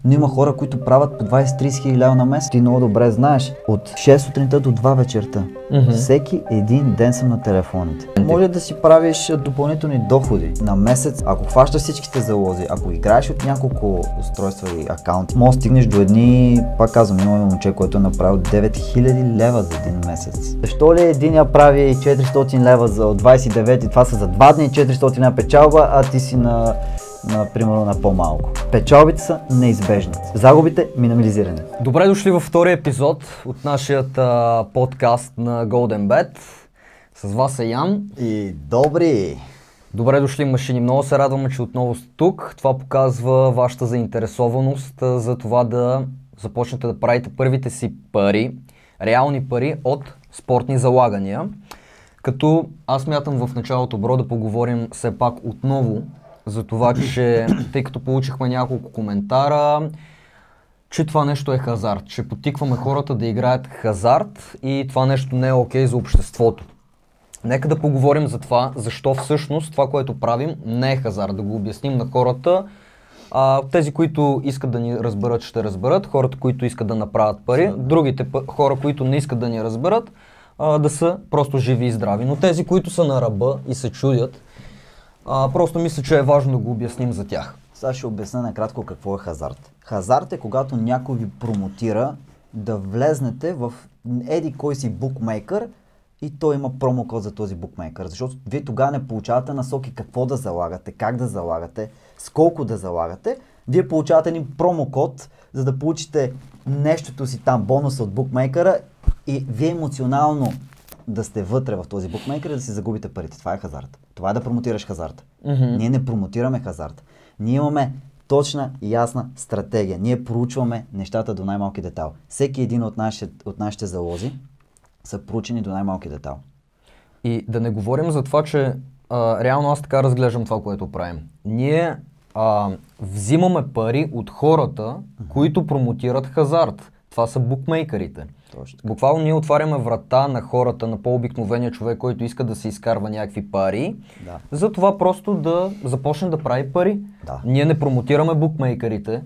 Но има хора, които правят по 20-30 хиляди лева на месец. Ти много добре знаеш, от 6 сутринта до 2 вечерта. Всеки един ден съм на телефоните. Може да си правиш допълнителни доходи на месец, ако хващаш всичките залози, ако играеш от няколко устройства и акаунти, може да стигнеш до едни, пак казвам, има момче, който е направил 9000 лева за един месец. Защо ли единия прави 400 лева за 29 и това са за 2 дни 400 лева печалба, а ти си примерно на по-малко. Печалбите са неизбежни. Загубите минимализирани. Добре дошли във втория епизод от нашият подкаст на Golden Bet. С вас е Ян. И Добри! Добре дошли машини. Много се радваме, че отново сте тук. Това показва вашата заинтересованост за това да започнете да правите първите си пари, реални пари от спортни залагания. Като аз мятам в началото, бро, да поговорим все пак отново за това, че тъй като получихме няколко коментара, че това нещо е хазарт, че подтикваме хората да играят хазарт и това нещо не е окей за обществото. Нека да поговорим за това, защо всъщност това, което правим, не е хазарт, да го обясним на хората. Тези, които искат да ни разберат, ще разберат, хората, които искат да направят пари, другите хора, които не искат да ни разберат, да са просто живи и здрави. Но тези, които са на ръба и се чудят, просто мисля, че е важно да го обясним за тях. Сега ще обясня накратко какво е хазарт. Хазарт е когато някой ви промотира да влезнете в еди кой си букмейкър и той има промокод за този букмейкър. Защото вие тогава не получавате насоки какво да залагате, как да залагате, с колко да залагате. Вие получавате един промокод, за да получите нещото си там, бонуса от букмейкъра и вие емоционално да сте вътре в този букмейкър и да си загубите парите. Това е хазарт. Това е да промотираш хазарта. Ние не промотираме хазарта. Ние имаме точна и ясна стратегия. Ние проучваме нещата до най-малки детал. Всеки един от нашите залози са проучени до най-малки детал. И да не говорим за това, че реално аз така разглеждам това, което правим. Ние взимаме пари от хората, които промотират хазарт. Това са букмейкърите. Точно. Буквално ние отваряме врата на хората, на по-обикновения човек, който иска да се изкарва някакви пари, за това просто да започне да прави пари. Да. Ние не промотираме букмейкърите.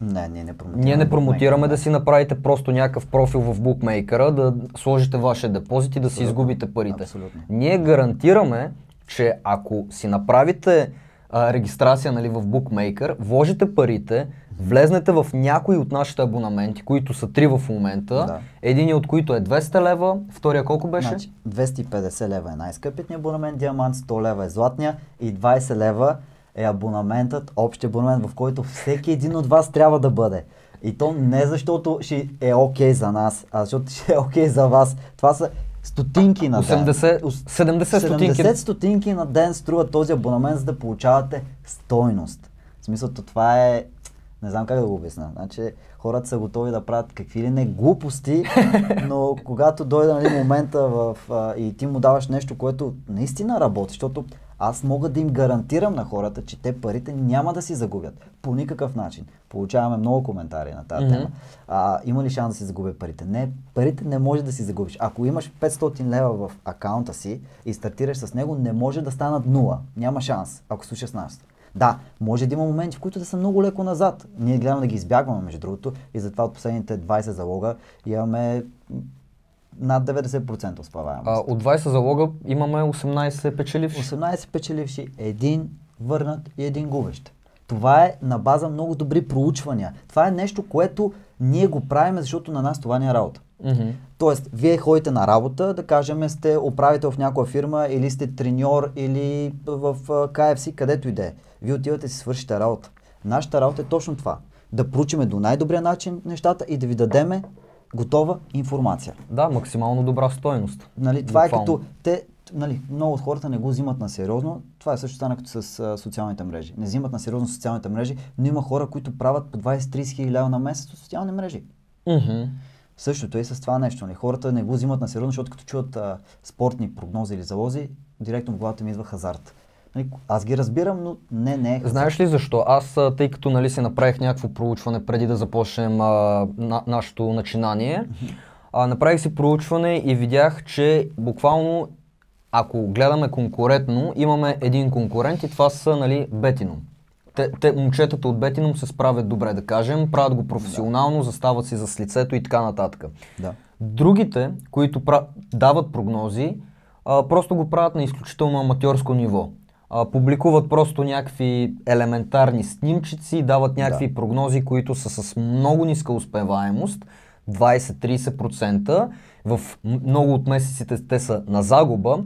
Не, ние не промотираме да си направите просто някакъв профил в букмейкъра, да сложите вашия депозит и да си изгубите парите. Абсолютно. Ние гарантираме, че ако си направите регистрация, нали, в букмейкър, вложите парите, влезнете в някои от нашите абонаменти, които са 3 в момента, един от които е 200 лева, втория колко беше? Значи, 250 лева е най-скъпият ни абонамент Диамант, 100 лева е златния и 20 лева е абонаментът, общия абонамент, в който всеки един от вас трябва да бъде. И то не защото ще е окей за нас, а защото ще е окей за вас. Това са стотинки на ден. 70 стотинки. 70 стотинки на ден струва този абонамент, за да получавате стойност. В смисъл, това е... Не знам как да го обясня. Значи, хората са готови да правят какви ли не глупости, но когато дойде момента и ти му даваш нещо, което наистина работи, защото аз мога да им гарантирам на хората, че те парите няма да си загубят. По никакъв начин. Получаваме много коментари на тази тема. Има ли шанс да си загубя парите? Не, парите не може да си загубиш. Ако имаш 500 лева в акаунта си и стартираш с него, не може да станат 0. Няма шанс, ако слушаш нас. Да, може да има моменти, в които да са много леко назад. Ние гледаме да ги избягваме, между другото, и затова от последните 20 залога имаме над 90% успеваемост. От 20 залога имаме 18 печеливши. 18 печеливши, един върнат и един губещ. Това е на база много добри проучвания. Това е нещо, което ние го правим, защото на нас това не е работа. Тоест, вие ходите на работа, да кажем, сте управител в някоя фирма или сте треньор или в KFC, където и да е. Вие отивате и си свършите работа. Нашата работа е точно това. Да проучиме до най-добрия начин нещата и да ви дадеме готова информация. Да, максимално добра стойност. Нали, това е като много от хората не го взимат на сериозно. Това е също стана като с социалните мрежи. Не взимат на сериозно социалните мрежи, но има хора, които правят по 20-30 хиляди лева на месец от социални мрежи. Същото е и с това нещо. Хората не го взимат на сериозно, защото като чуят спортни прогнози или залози, директно в главата ми идва хазарт. Аз ги разбирам, но не е хазарт. Знаеш ли защо? Аз, тъй като си направих някакво проучване преди да започнем нашето начинание, направих си проучване и видях, че буквално, ако гледаме конкурентно, имаме един конкурент и това са Бетино. Момчетата от Bettinum се справят добре, да кажем, правят го професионално, застават си с лицето и така нататък. Да. Другите, които дават прогнози, просто го правят на изключително аматьорско ниво. Публикуват просто някакви елементарни снимчици, дават някакви прогнози, които са с много ниска успеваемост, 20-30%. В много от месеците те са на загуба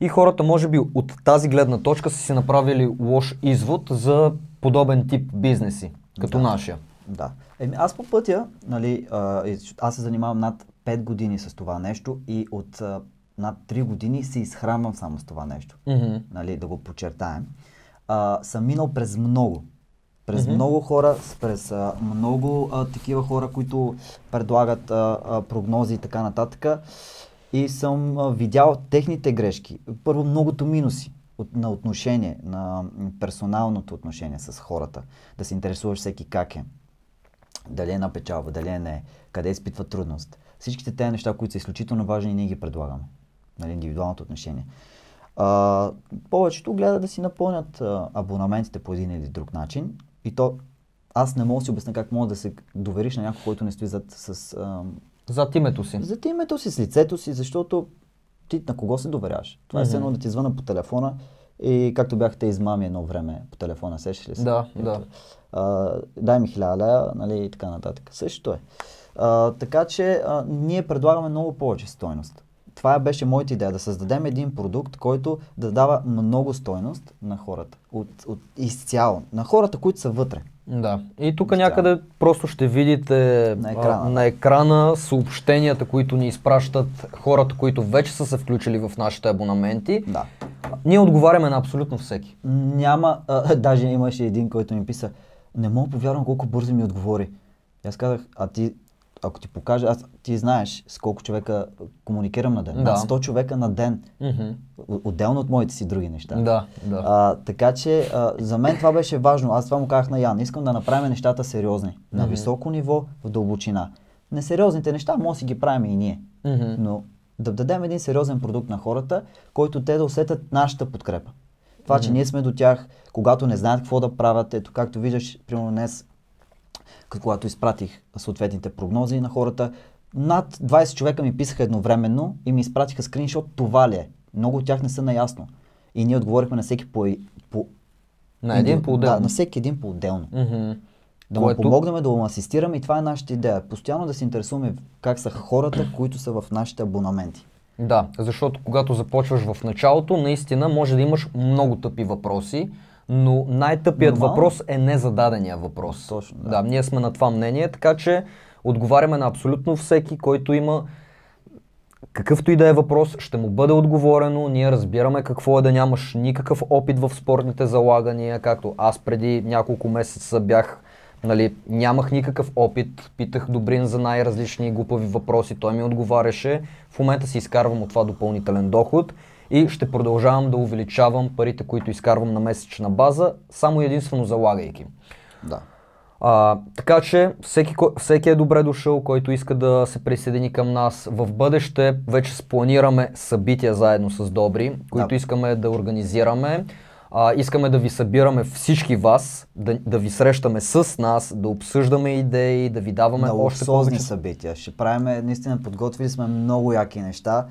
и хората може би от тази гледна точка са си направили лош извод за подобен тип бизнеси, като нашия. Да. Аз по пътя, нали, аз се занимавам над 5 години с това нещо и от над 3 години се изхранвам само с това нещо. Нали, да го подчертаем. Съм минал през много. През много хора, през много такива хора, които предлагат прогнози и така нататък. И съм видял техните грешки. Първо, многото минуси на отношение, на персоналното отношение с хората. Да се интересуваш всеки как е. Дали е на печалба, дали е не, къде изпитва трудност. Всичките тези неща, които са изключително важни, ние ги предлагаме. Нали, индивидуалното отношение. Повечето гледат да си напълнят абонаментите по един или друг начин. И то, аз не мога да си обясня как мога да се довериш на някой, който не стои зад името си. Зад името си, с лицето си, защото ти на кого се доверяваш? Това е все едно да ти звъна по телефона и както бяхте измами едно време по телефона, сещаш ли се? Да. Дай ми 1000 лева, нали, и така нататък. Същото е. Така че ние предлагаме много повече стойност. Това беше моята идея, да създадем един продукт, който да дава много стойност на хората. Изцяло. На хората, които са вътре. Да. И тук някъде просто ще видите на екрана съобщенията, които ни изпращат хората, които вече са се включили в нашите абонаменти. Да. Ние отговаряме на абсолютно всеки. Няма, даже имаше един, който ми писа, не мога повярвам колко бързо ми отговори. И аз казах, ако ти покажа, ти знаеш с колко човека комуникирам на ден. Над 100 човека на ден. Отделно от моите си други неща. Така че за мен това беше важно. Аз това му казах на Ян. Искам да направим нещата сериозни. На високо ниво, в дълбочина. Несериозните неща може да си ги правим и ние. Но да дадем един сериозен продукт на хората, който те да усетят нашата подкрепа. Това, че ние сме до тях, когато не знаят какво да правят. Ето, както виждаш, примерно днес, когато изпратих съответните прогнози на хората, над 20 човека ми писаха едновременно и ми изпратиха скриншот, това ли е. Много от тях не са наясно. И ние отговорихме на всеки на един по-отделно. Да, на всеки един по-отделно. Да му помогнем, да му асистираме и това е нашата идея. Постоянно да се интересуваме как са хората, които са в нашите абонаменти. Да, защото когато започваш в началото, наистина може да имаш много тъпи въпроси, но най-тъпият въпрос е незададения въпрос. Точно, да, ние сме на това мнение, така че отговаряме на абсолютно всеки, който има какъвто и да е въпрос, ще му бъде отговорено. Ние разбираме какво е да нямаш никакъв опит в спортните залагания, както аз преди няколко месеца бях, нямах никакъв опит, питах Добрин за най-различни глупави въпроси, той ми отговаряше. В момента си изкарвам от това допълнителен доход и ще продължавам да увеличавам парите, които изкарвам на месечна база, само единствено залагайки. Да. Така че всеки е добре дошъл, който иска да се присъедини към нас. В бъдеще вече спланираме събития заедно с Добри, които искаме да организираме. Искаме да ви събираме всички вас, да ви срещаме с нас, да обсъждаме идеи, да ви даваме още повече събития. Ще правим, наистина подготвили сме много яки неща,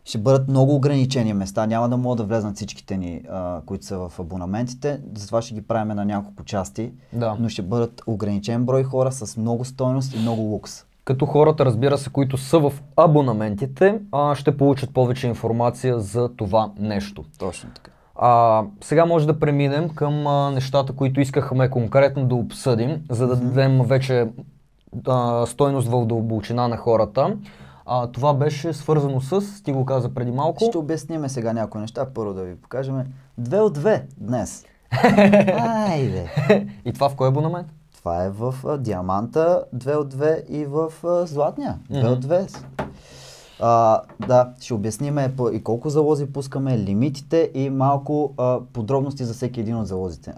ще бъдат много ограничени места, няма да могат да влезнат всичките ни, които са в абонаментите, затова ще ги правим на няколко части, но ще бъдат ограничен брой хора с много стойност и много лукс. Като хората, разбира се, които са в абонаментите, ще получат повече информация за това нещо. Точно така. Сега може да преминем към нещата, които искахме конкретно да обсъдим, за да дадем вече стойност в дълбочина на хората. Това беше свързано с, ти го каза преди малко. Ще обясним сега някои неща, първо да ви покажем. 2 от 2 днес. Айде! И това в кой абонамент? Това е в диаманта 2 от 2 и в златния 2 от 2. Да, ще обясним и колко залози пускаме, лимитите и малко подробности за всеки един от залозите,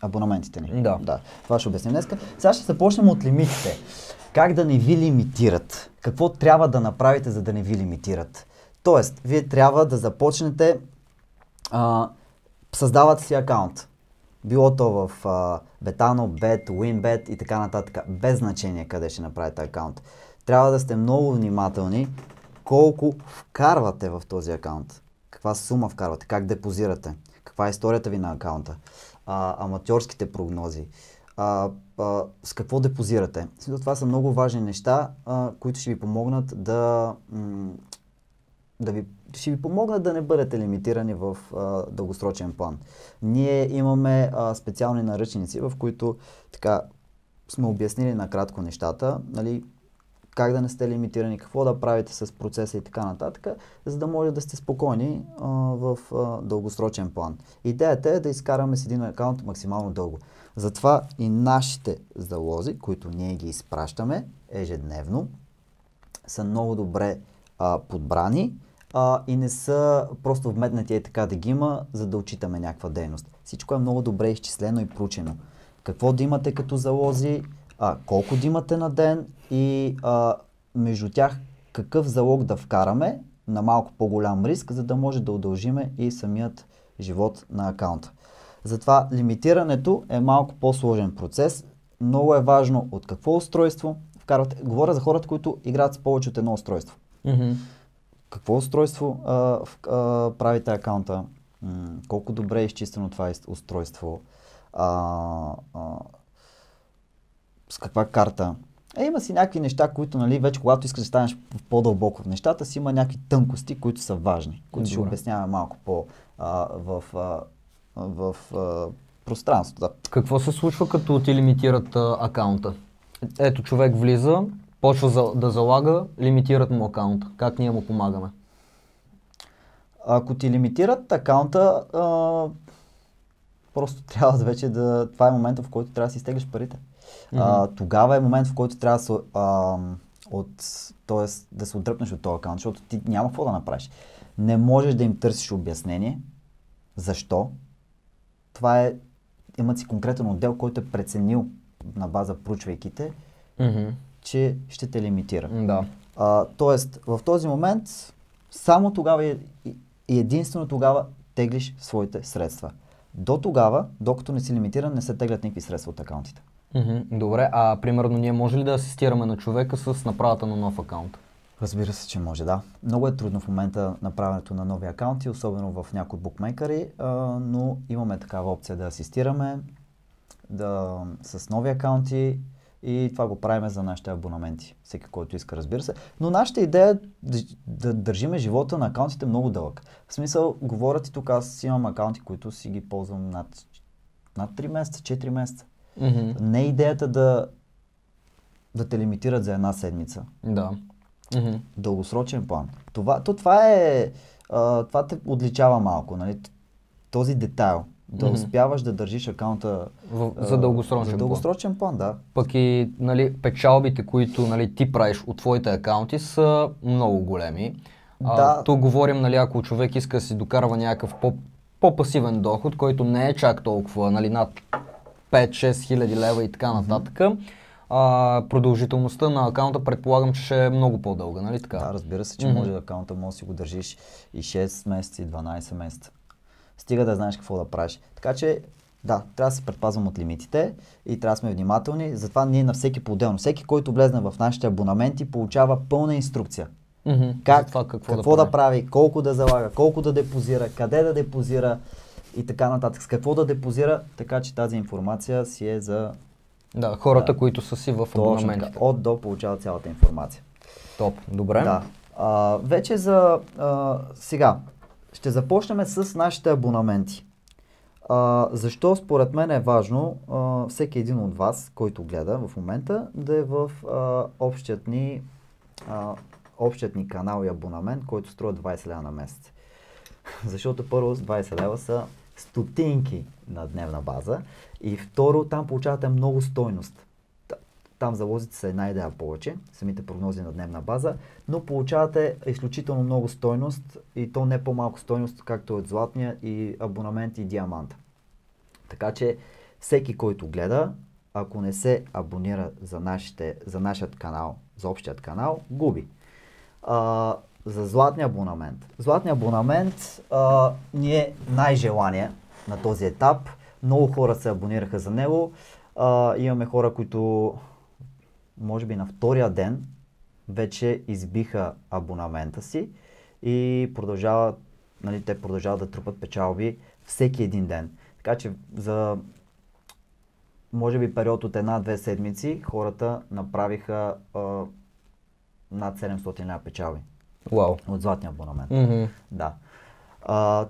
абонаментите ни. Да. Това ще обясним днес. Сега ще започнем от лимитите. Как да не ви лимитират? Какво трябва да направите, за да не ви лимитират? Тоест, вие трябва да започнете, създавате си акаунт. било то в Betano, Bet, WinBet и така нататък, без значение къде ще направите акаунт. Трябва да сте много внимателни колко вкарвате в този акаунт, каква сума вкарвате, как депозирате, каква е историята ви на акаунта, аматьорските прогнози, с какво депозирате. Това са много важни неща, които ще ви помогнат ще ви помогнат да не бъдете лимитирани в дългосрочен план. Ние имаме специални наръчници, в които така сме обяснили накратко нещата, нали, как да не сте лимитирани, какво да правите с процеса и така нататък, за да може да сте спокойни в дългосрочен план. Идеята е да изкараме с един акаунт максимално дълго. Затова и нашите залози, които ние ги изпращаме ежедневно, са много добре подбрани и не са просто вметнати така да ги има, за да отчитаме някаква дейност. Всичко е много добре изчислено и проучено. Какво да имате като залози, колко да имате на ден и между тях какъв залог да вкараме на малко по-голям риск, за да може да удължиме и самият живот на акаунта. Затова лимитирането е малко по-сложен процес. Много е важно от какво устройство вкарвате. Говоря за хората, които играят с повече от едно устройство. Mm-hmm. Какво устройство правите акаунта, колко добре е изчистено това устройство, с каква карта. Има си някакви неща, които, нали, вече когато искаш да станеш по-дълбоко в нещата, си има някакви тънкости, които са важни, които ще обясняваме малко по в пространството. Да. Какво се случва като ти лимитират акаунта? Ето, човек влиза, почва да залага, лимитират му акаунта. Как ние му помагаме? Ако ти лимитират акаунта, просто трябва да вече да... Това е момента, в който трябва да си изтеглиш парите. Mm-hmm. Тогава е момент, в който трябва да се отдръпнеш от този акаунт, защото ти няма какво да направиш. Не можеш да им търсиш обяснение. Защо? Това е... Имат си конкретен отдел, който е преценил на база проучвайките, че ще те лимитира. Да. Тоест, в този момент само тогава и единствено тогава теглиш своите средства. До тогава, докато не си лимитиран, не се теглят никакви средства от акаунтите. Добре, примерно ние може ли да асистираме на човека с направата на нов акаунт? Разбира се, че може, да. Много е трудно в момента направянето на нови акаунти, особено в някои букмейкъри, но имаме такава опция да асистираме с нови акаунти и това го правим за нашите абонаменти. Всеки, който иска, разбира се. Но нашата идея е да държиме живота на акаунтите много дълъг. В смисъл, говоря ти тук, аз имам акаунти, които си ги ползвам над 3 месеца, 4 месеца. Mm-hmm. Не е идеята да те лимитират за една седмица. Да. Mm-hmm. Дългосрочен план. Това те отличава малко, нали? Този детайл. Да успяваш да държиш акаунта за дългосрочен план, да. Пък и, нали, печалбите, които, нали, ти правиш от твоите акаунти, са много големи. Тук говорим, нали, ако човек иска да си докарва някакъв по-пасивен доход, който не е чак толкова, нали, над 5-6 хиляди лева и така нататък. Продължителността на акаунта предполагам, че ще е много по-дълга, нали така? Да, разбира се, че може акаунта може да си го държиш и 6 месеца, и 12 месеца. Стига да знаеш какво да правиш. Така че, да, трябва да се предпазвам от лимитите и трябва да сме внимателни. Затова ние на всеки по-отделно. Всеки, който влезне в нашите абонаменти, получава пълна инструкция. Какво да прави, колко да залага, колко да депозира, къде да депозира и така нататък. С какво да депозира, така че тази информация си е за... Да, хората, които са си в абонаментите. От до получават цялата информация. Топ, добре. Да. Вече сега ще започнем с нашите абонаменти. Защо според мен е важно всеки един от вас, който гледа в момента, да е в общият ни канал и абонамент, който струва 20 лева на месец. Защото първо с 20 лева са стотинки на дневна база и второ там получавате много стойност. Там залозите са една идея повече, самите прогнози на дневна база, но получавате изключително много стойност и то не по-малко стойност, както от златния и абонамент и диамант. Така че всеки, който гледа, ако не се абонира за нашият канал, за общият канал, губи. За златния абонамент. Златния абонамент ни е най-желание на този етап, много хора се абонираха за него. Имаме хора, които може би на втория ден вече избиха абонамента си и продължават, нали, те продължават да трупат печалби всеки един ден. Така че за може би период от 1-2 седмици хората направиха над 700 лева печалби. Вау. От златния абонамент. Mm-hmm. Да.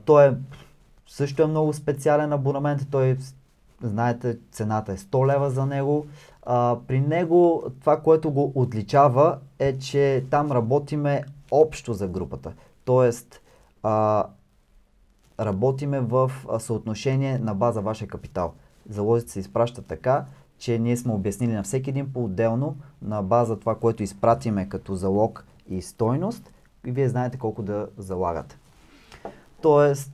Той също е много специален абонамент. Той, знаете, цената е 100 лева за него. При него това, което го отличава е, че там работиме общо за групата. Тоест, работиме в съотношение на база вашия капитал. Залозите се изпращат така, че ние сме обяснили на всеки един по-отделно на база това, което изпратиме като залог и стойност, и вие знаете колко да залагате. Тоест,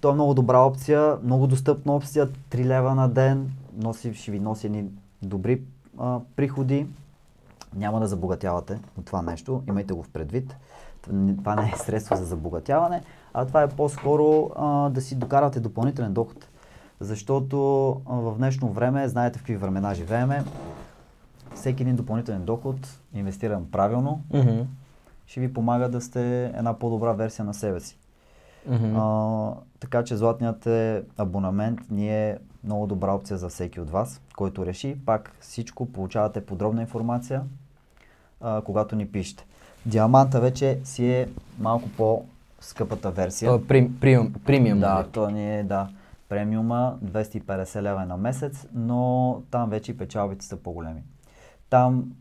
това е много добра опция, много достъпна опция, 3 лева на ден, ще ви носи едни добри приходи. Няма да забогатявате от това нещо, имайте го в предвид. Това не е средство за забогатяване, а това е по-скоро да си докарате допълнителен доход. Защото в днешно време, знаете в какви времена живееме, всеки един допълнителен доход, инвестиран правилно, ще ви помага да сте една по-добра версия на себе си. Така че златният абонамент ни е много добра опция за всеки от вас, който реши. Пак всичко получавате подробна информация, когато ни пишете. Диаманта вече си е малко по-скъпата версия. Премиум. Да, то ни е, премиума, 250 лева на месец, но там вече печалбите са по-големи. Там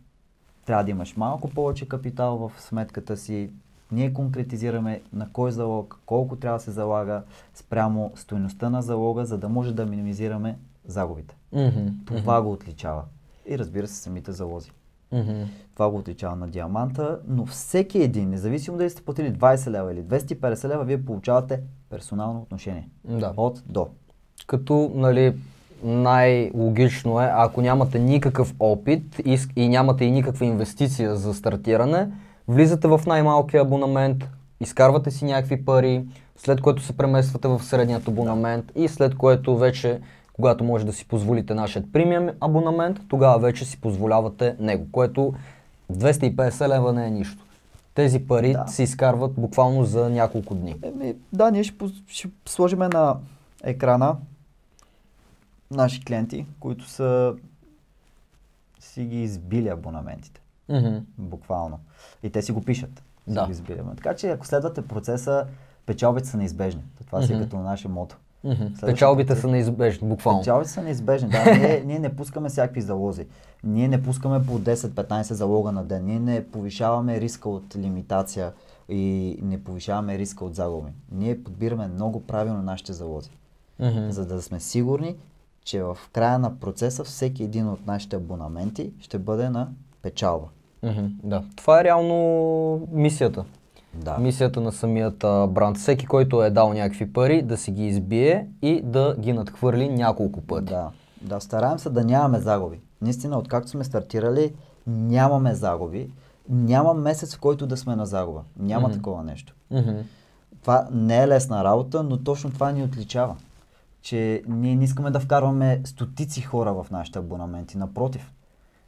трябва да имаш малко повече капитал в сметката си. Ние конкретизираме на кой залог, колко трябва да се залага спрямо стойността на залога, за да може да минимизираме загубите. Това го отличава. И разбира се, самите залози. Това го отличава на диаманта, но всеки един, независимо дали сте платили 20 лева или 250 лева, вие получавате персонално отношение. Да. От до. Като, нали, най-логично е, ако нямате никакъв опит и нямате и никаква инвестиция за стартиране, влизате в най-малкия абонамент, изкарвате си някакви пари, след което се премествате в средният абонамент и след което вече, когато може да си позволите нашият премиум абонамент, тогава вече си позволявате него, което 250 лева не е нищо. Тези пари се изкарват буквално за няколко дни. Ние ще сложим на екрана наши клиенти, които са си ги избили абонаментите. Буквално. И те си го пишат. Така че ако следвате процеса, печалбите са неизбежни. Това си е като наше мото. Печалбите са неизбежни, буквално. Печалбите са неизбежни, ние не пускаме всякакви залози. Ние не пускаме по 10-15 залога на ден. Ние не повишаваме риска от лимитация и не повишаваме риска от загуби. Ние подбираме много правилно нашите залози. За да сме сигурни, че в края на процеса всеки един от нашите абонаменти ще бъде на печалба. Да, това е реално мисията. Да. Мисията на самият бранд. Всеки, който е дал някакви пари, да си ги избие и да ги надхвърли няколко пъти. Да, стараем се да нямаме загуби. Наистина, откакто сме стартирали, нямаме загуби. Няма месец, в който да сме на загуба. Няма такова нещо. Това не е лесна работа, но точно това ни отличава. Че ние не искаме да вкарваме стотици хора в нашите абонаменти. Напротив,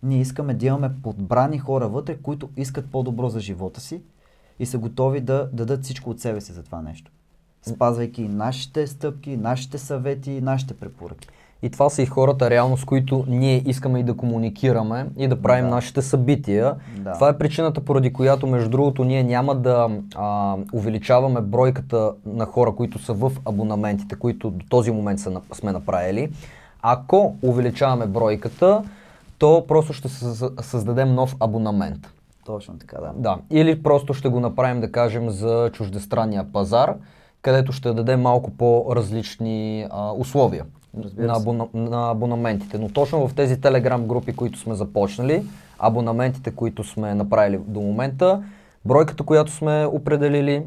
ние искаме да имаме подбрани хора вътре, които искат по-добро за живота си и са готови да дадат всичко от себе си за това нещо. Спазвайки нашите стъпки, нашите съвети, нашите препоръки. И това са и хората реално, с които ние искаме и да комуникираме и да правим нашите събития. Това е причината, поради която, между другото, ние няма да увеличаваме бройката на хора, които са в абонаментите, които до този момент сме направили. Ако увеличаваме бройката, то просто ще създадем нов абонамент. Точно така, да. Или просто ще го направим, да кажем, за чуждестранния пазар, където ще дадем малко по-различни условия на абонаментите. Но точно в тези телеграм групи, които сме започнали, абонаментите, които сме направили до момента, бройката, която сме определили,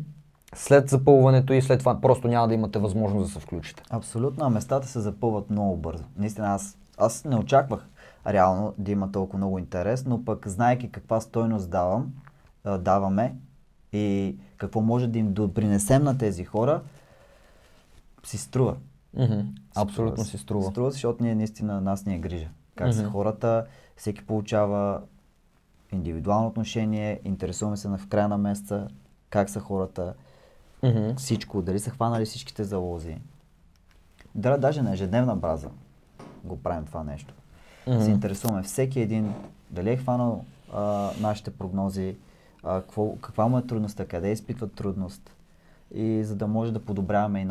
след запълването и след това просто няма да имате възможност да се включите. Абсолютно, а местата се запълват много бързо. Наистина, аз не очаквах реално да има толкова много интерес, но пък знаейки каква стойност даваме и какво може да им допринесем на тези хора, си струва. Абсолютно си струва. Струва, защото ние наистина нас ни е грижа. Как са хората, всеки получава индивидуално отношение, интересуваме се в края на месеца, как са хората, всичко, дали са хванали всичките залози. Даже на ежедневна база го правим това нещо. Се интересуваме всеки един, дали е хванал нашите прогнози, каква му е трудността, къде изпитват трудност и за да може да подобряваме и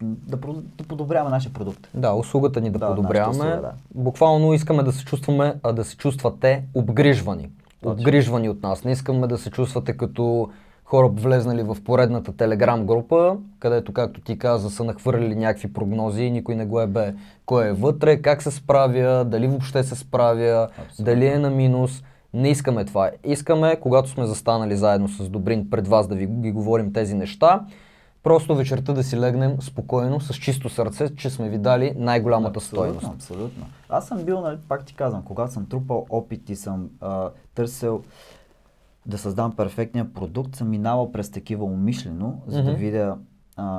да подобряваме нашия продукт. Да, услугата ни да подобряваме. Услуга, да. Буквално искаме да се чувстваме, да се чувствате обгрижвани. Обгрижвани от нас. Не искаме да се чувствате като хора влезнали в поредната телеграм група, където, както ти каза, са нахвърлили някакви прогнози и никой не го е кой е вътре, как се справя, дали въобще се справя, дали е на минус. Не искаме това. Искаме, когато сме застанали заедно с Добрин пред вас да ви ги говорим тези неща, просто вечерта да си легнем спокойно, с чисто сърце, че сме ви дали най-голямата стойност. Абсолютно. Аз съм бил, пак ти казвам, когато съм трупал опит и съм търсил да създам перфектния продукт, съм минавал през такива умишлено, за да видя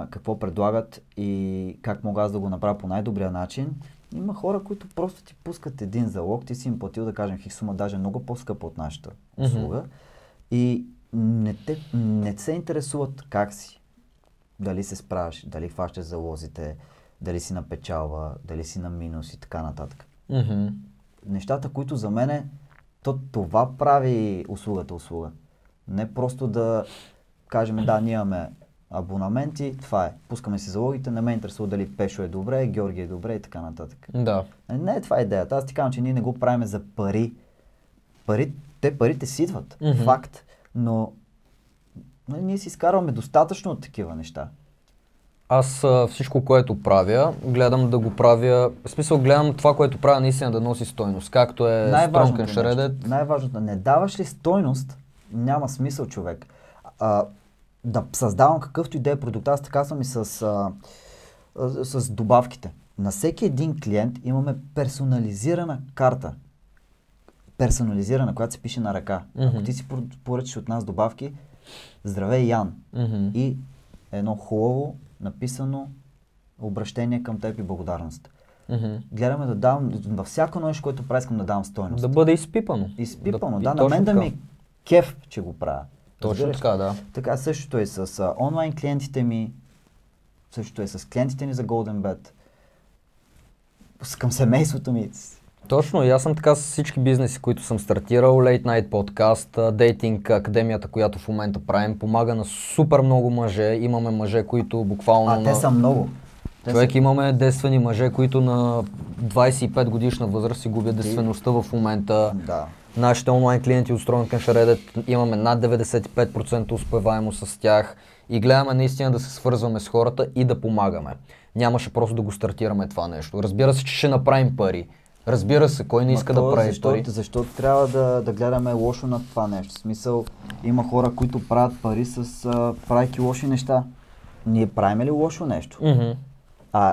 какво предлагат и как мога аз да го направя по най-добрия начин. Има хора, които просто ти пускат един залог, ти си им платил, да кажем, хикс сума, даже много по-скъпа от нашата услуга и не се интересуват как си. Дали се справяш, дали хващаш залозите, дали си на печалба, дали си на минус и така нататък. Нещата, които за мене, това прави услугата услуга. Не просто да кажем, да, ние имаме абонаменти, това е. Пускаме си залогите, не ме интересува дали Пешо е добре, Георги е добре и така нататък. Да. Не е това идеята. Аз ти казвам, че ние не го правим за пари. Парите си идват, факт, но ние си изкарваме достатъчно от такива неща. Аз всичко, което правя, гледам да го правя, в смисъл гледам това, което правя наистина да носи стойност, както е Strong and Shredded. Най-важното, не даваш ли стойност, няма смисъл, човек. Да създавам какъвто и да е продукт, аз така съм и с добавките. На всеки един клиент имаме персонализирана карта. Персонализирана, която се пише на ръка. Ако ти си поръчаш от нас добавки, здравей, Ян. И едно хубаво написано обращение към теб и благодарност. Гледаме да давам, във всяко нещо, което правя, искам да давам стойност. Да бъде изпипано. Изпипано, да. На мен да ми кеф, че го правя. Точно така, да. Така същото е с онлайн клиентите ми, същото е с клиентите ни за GoldenBet, към семейството ми. Точно, и аз съм така с всички бизнеси, които съм стартирал, Late Night Podcast, Dating Академията, която в момента правим, помага на супер много мъже, имаме мъже, които буквално... те са много. Имаме девствени мъже, които на 25 годишна възраст си губят девствеността в момента. Да. Нашите онлайн клиенти от Strong and Shredded имаме над 95% успеваемост с тях и гледаме наистина да се свързваме с хората и да помагаме. Нямаше просто да го стартираме това нещо. Разбира се, че ще направим пари. Разбира се, кой не иска да прави пари. Защото трябва да гледаме лошо на това нещо. В смисъл, има хора, които правят пари правейки лоши неща. Ние правим ли лошо нещо?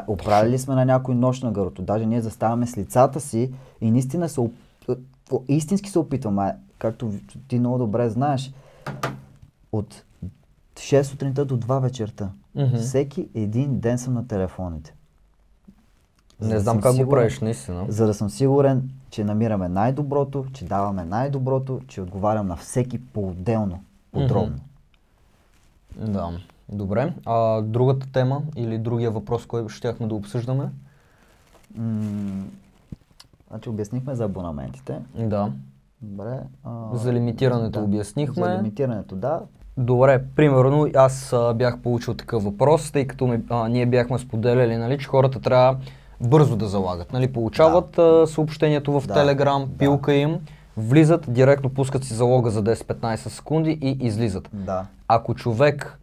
Оправили сме на някой нож на гърлото. Даже ние заставаме с лицата си и наистина истински се опитваме. Както ти много добре знаеш, от 6 сутринта до 2 вечерта. Всеки един ден съм на телефоните. Не знам как го правиш, наистина. За да съм сигурен, че намираме най-доброто, че даваме най-доброто, че отговарям на всеки по-отделно, подробно. Да, добре. Другата тема или другия въпрос, който щяхме да обсъждаме? Значи обяснихме за абонаментите. Да. Добре. За лимитирането обяснихме. За лимитирането, да. Добре, примерно аз бях получил такъв въпрос, тъй като ние бяхме споделяли, че хората трябва бързо да залагат. Получават съобщението в Telegram, пилка им, влизат, директно пускат си залога за 10-15 секунди и излизат. Да. Ако човек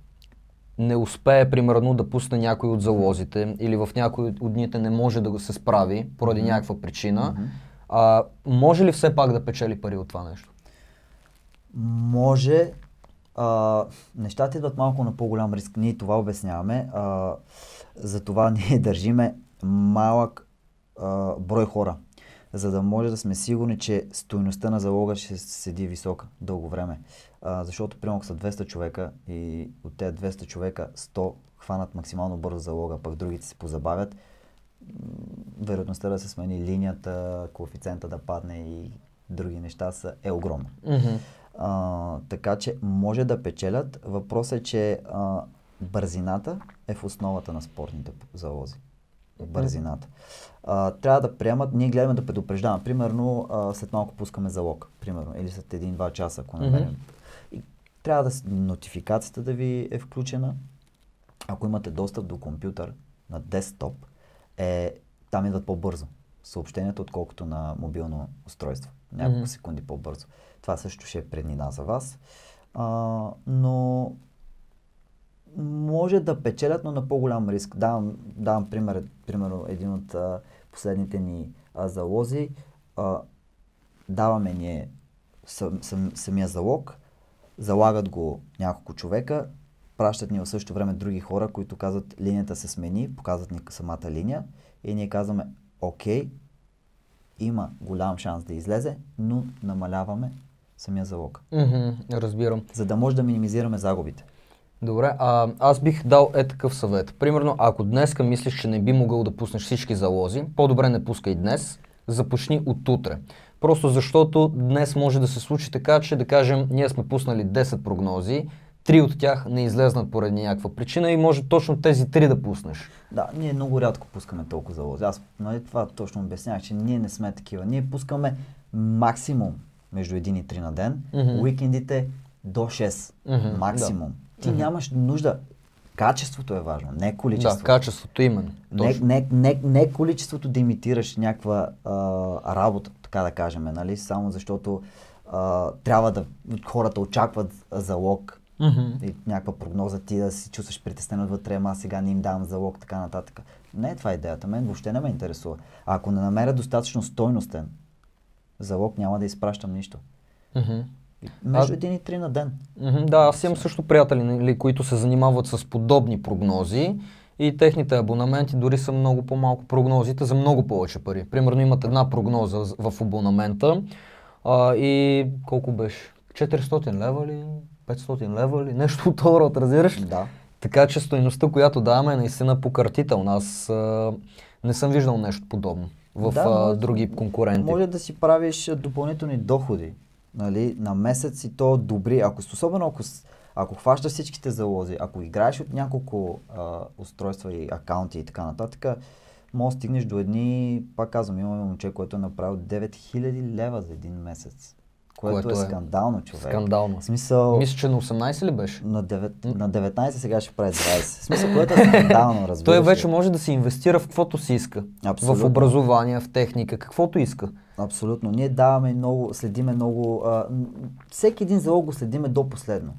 не успее, примерно, да пусне някой от залозите или в някой от дните не може да се справи поради някаква причина, може ли все пак да печели пари от това нещо? Може. Нещата идват малко на по-голям риск. Ние това обясняваме. Затова ние държиме малък брой хора. за да може да сме сигурни, че стойността на залога ще седи висока дълго време. Защото примерно са 200 човека и от тези 200 човека 100 хванат максимално бързо залога, пък другите се позабавят. Вероятността да се смени линията, коефициента да падне и други неща е огромна. Така че може да печелят. Въпросът е, че бързината е в основата на спортните залози. Бързината. Трябва да приемат, ние гледаме да предупреждаваме. Примерно, след малко пускаме залог, примерно, или след 1-2 часа, ако намерим. И трябва нотификацията да ви е включена. Ако имате достъп до компютър на десктоп, там идват по-бързо съобщенията, отколкото на мобилно устройство. Няколко секунди по-бързо. Това също ще е преднина за вас. Но може да печелят, но на по-голям риск. Давам примерно един от последните ни залози. Даваме ние самия залог, залагат го няколко човека, пращат ни в същото време други хора, които казват, линията се смени, показват ни самата линия и ние казваме, окей, има голям шанс да излезе, но намаляваме самия залог. Разбирам. За да може да минимизираме загубите. Добре, аз бих дал такъв съвет. Примерно, ако днеска мислиш, че не би могъл да пуснеш всички залози, по-добре не пускай днес, започни от утре. Просто защото днес може да се случи така, че да кажем, ние сме пуснали 10 прогнози, 3 от тях не излезнат поради някаква причина и може точно тези 3 да пуснеш. Да, ние много рядко пускаме толкова залози. Аз това точно обяснях, че ние не сме такива. Ние пускаме максимум между 1 и 3 на ден, уикендите до 6 максимум. Да. Ти нямаш нужда. Качеството е важно, не количеството. Да, качеството именно. Не количеството да имитираш някаква работа, така да кажем, нали? Само защото трябва да хората очакват залог и някаква прогноза, ти да си чувстваш притеснен отвътре, аз сега не им давам залог, така нататък. Не е това идеята, мен въобще не ме интересува. А ако не намеря достатъчно стойностен залог, няма да изпращам нищо. Между 1 и 3 на ден. Да, аз имам също приятели, които се занимават с подобни прогнози и техните абонаменти дори са много по-малко прогнозите за много повече пари. Примерно имат една прогноза в абонамента и колко беше? 400 лева ли? 500 лева ли? Нещо от това род, разбираш? Да. Така че стойността, която даваме е наистина покъртителна. Аз не съм виждал нещо подобно в други конкуренти. Може да си правиш допълнителни доходи. Нали, на месец и то добри. Особено ако хващаш всичките залози, ако играеш от няколко устройства и акаунти и така нататък, може да стигнеш до едни, пак казвам, имаме момче, което е направил 9000 лева за един месец. Което е скандално, човек. Скандално. Смисъл... Мисля, че на 18 ли беше? На 19 сега ще прави 20. Смисъл, което е скандално, разбира се. Той вече може да се инвестира в каквото си иска. Абсолютно. В образование, в техника, каквото иска. Абсолютно. Ние даваме много, следиме много, всеки един залог го следиме до последно.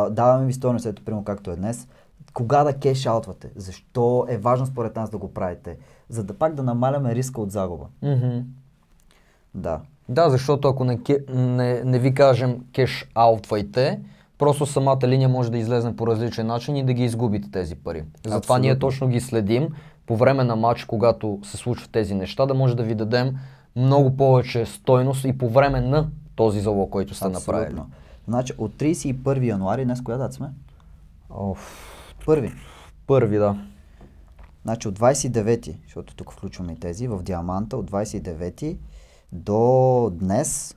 Даваме ви стойност, ето примерно както е днес. Кога да кеш-аутвате? Защо е важно според нас да го правите? За да пак да намаляме риска от загуба. Да. Да, защото ако не ви кажем кеш-аутвайте, просто самата линия може да излезе по различен начин и да ги изгубите тези пари. Затова ние точно ги следим по време на матч, когато се случват тези неща, да може да ви дадем много повече стойност и по време на този залог, който сте направили. Значи от 31 януари, днес коя дата сме? Първи, да. Значи от 29, защото тук включваме и тези, в Диаманта, от 29 до днес,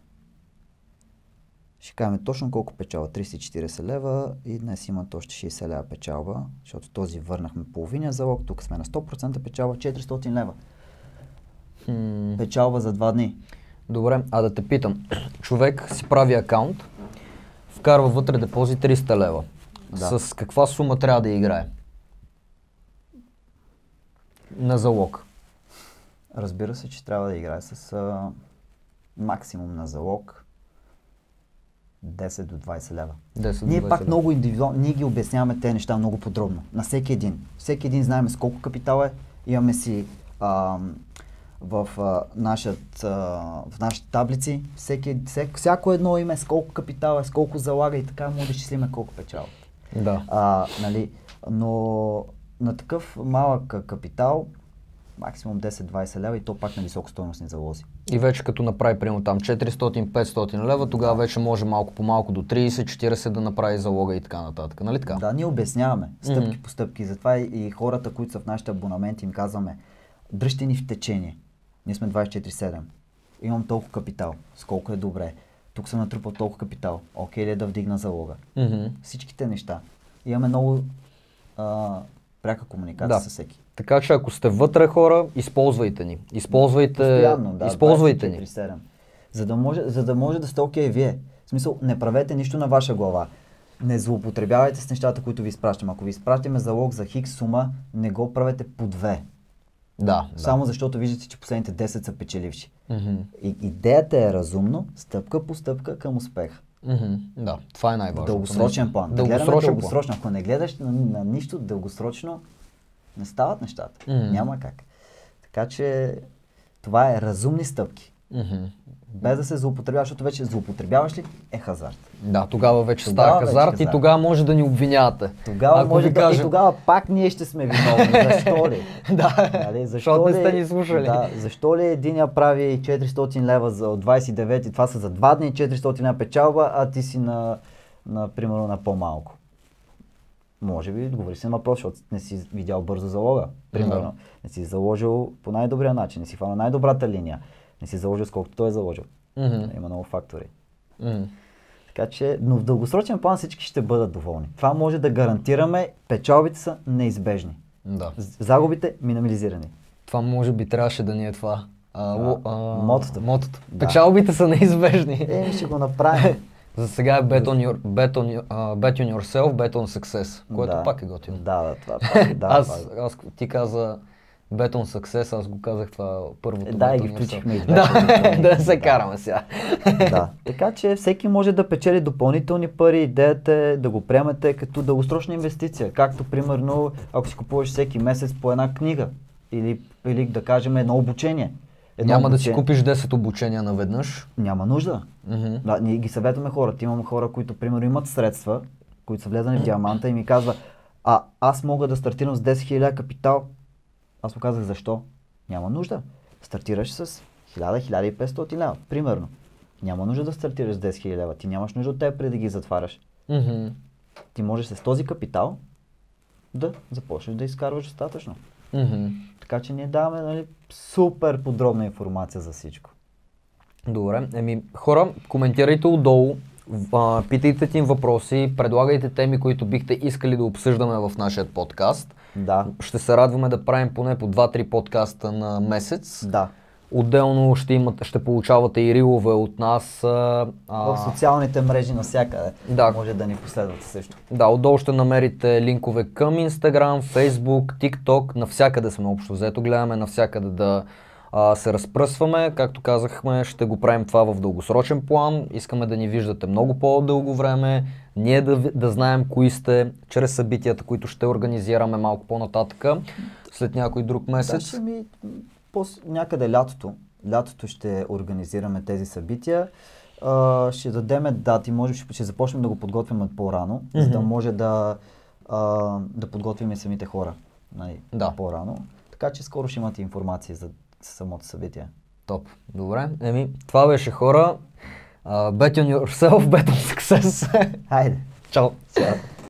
ще кажем точно колко печалба, 340 лева и днес имат още 60 лева печалба, защото този върнахме половиния залог, тук сме на 100% печалба, 400 лева. Печалба за 2 дни. Добре, да те питам, човек си прави акаунт, вкарва вътре депозит 300 лева. Да. С каква сума трябва да играе? На залог. Разбира се, че трябва да играе с максимум на залог 10 до 20 лева. Ние пак много индивидуално, ние ги обясняваме тези неща много подробно. На всеки един. Всеки един знаем с колко капитал е, имаме си в нашите таблици, всяко едно име с колко капитал е, с колко залага и така може да изчислиме колко печала. Да. Нали, но на такъв малък капитал максимум 10-20 лева и то пак на високостойностни залози. И вече като направи примерно там 400-500 лева, тогава вече може малко по малко до 30-40 да направи залога и така нататък, нали така? Да, ние обясняваме стъпки по стъпки, затова и хората, които са в нашите абонаменти, им казваме, дръжте ни в течение. Ние сме 24/7. Имам толкова капитал, с колко е добре. Тук съм натрупал толкова капитал. Окей ли е да вдигна залога? Всичките неща. Имаме много пряка комуникация с всеки. Така че ако сте вътре хора, използвайте ни. Постоянно, да, използвайте ни. 24/7. За да може да сте окей вие. В смисъл, не правете нищо на ваша глава. Не злоупотребявайте с нещата, които ви изпращаме. Ако ви изпращаме залог за хикс сума, не го правете по 2. Да. Само защото виждате, че последните 10 са печеливши. Идеята е разумно, стъпка по стъпка към успех. Да, това е най-важното. Дългосрочен план. Дългосрочно. Ако не гледаш на нищо дългосрочно, не стават нещата. Няма как. Така че това е разумни стъпки. Без да се злоупотребява, защото вече злоупотребяваш ли е хазарт. Да, тогава вече става хазарт и тогава може да ни обвинявате. И тогава пак ние ще сме виновни. Защо ли? Нали? Защото не сте ни слушали. Да, защо ли единия прави 400 лева от 29 и това са за 2 дни 400 лева печалба, а ти си примерно на по-малко? Може би, отговори си на въпрос, защото не си видял бързо залога. Примерно, не си заложил по най-добрия начин, не си фанал най-добрата линия. Не си заложил сколкото той е заложил. Има много фактори. Така че, но в дългосрочен план всички ще бъдат доволни. Това може да гарантираме, печалбите са неизбежни. Да. Загубите минимализирани. Това може би трябваше да ни е това. Мотото. Да. Печалбите са неизбежни. Ще го направим. За сега е bet on yourself, bet on success, което пак е готино. Да, това пак. Ти каза bet on success, аз го казах това първото. Да, и ги включихме и да се караме сега. Да, така че всеки може да печели допълнителни пари. Идеята е да го приемете като дългосрочна инвестиция. Както примерно, ако си купуваш всеки месец по една книга или да кажем едно обучение. Няма да си купиш 10 обучения наведнъж. Няма нужда. Да, ние ги съветваме хората. Имаме хора, които примерно имат средства, които са влезани в диаманта и ми казва, аз мога да стартирам с 10 000 капитал. Аз му казах защо. Няма нужда. Стартираш с 1000-1500 лева, примерно. Няма нужда да стартираш с 10 000 лева. Ти нямаш нужда от теб преди да ги затваряш. Ти можеш с този капитал да започнеш да изкарваш достатъчно. Така че ние даваме супер подробна информация за всичко. Добре, хора, коментирайте отдолу, питайте им въпроси, предлагайте теми, които бихте искали да обсъждаме в нашия подкаст. Да. Ще се радваме да правим поне по 2-3 подкаста на месец. Да. Отделно ще получавате и рилове от нас. В социалните мрежи навсякъде. Да. Може да ни последвате също. Да, отдолу ще намерите линкове към Instagram, Facebook, TikTok, навсякъде сме общо взето. Гледаме навсякъде да се разпръсваме. Както казахме, ще го правим това в дългосрочен план. Искаме да ни виждате много по-дълго време. Ние да знаем кои сте чрез събитията, които ще организираме малко по-нататък след някой друг месец. Някъде лятото ще организираме тези събития. Ще дадем дати, ще започнем да го подготвим по-рано, за да може да подготвим и самите хора по-рано. Така че скоро ще имате информация за самото събитие. Топ. Добре. Това беше хора. Bet on yourself, bet on success. Хайде. Чао.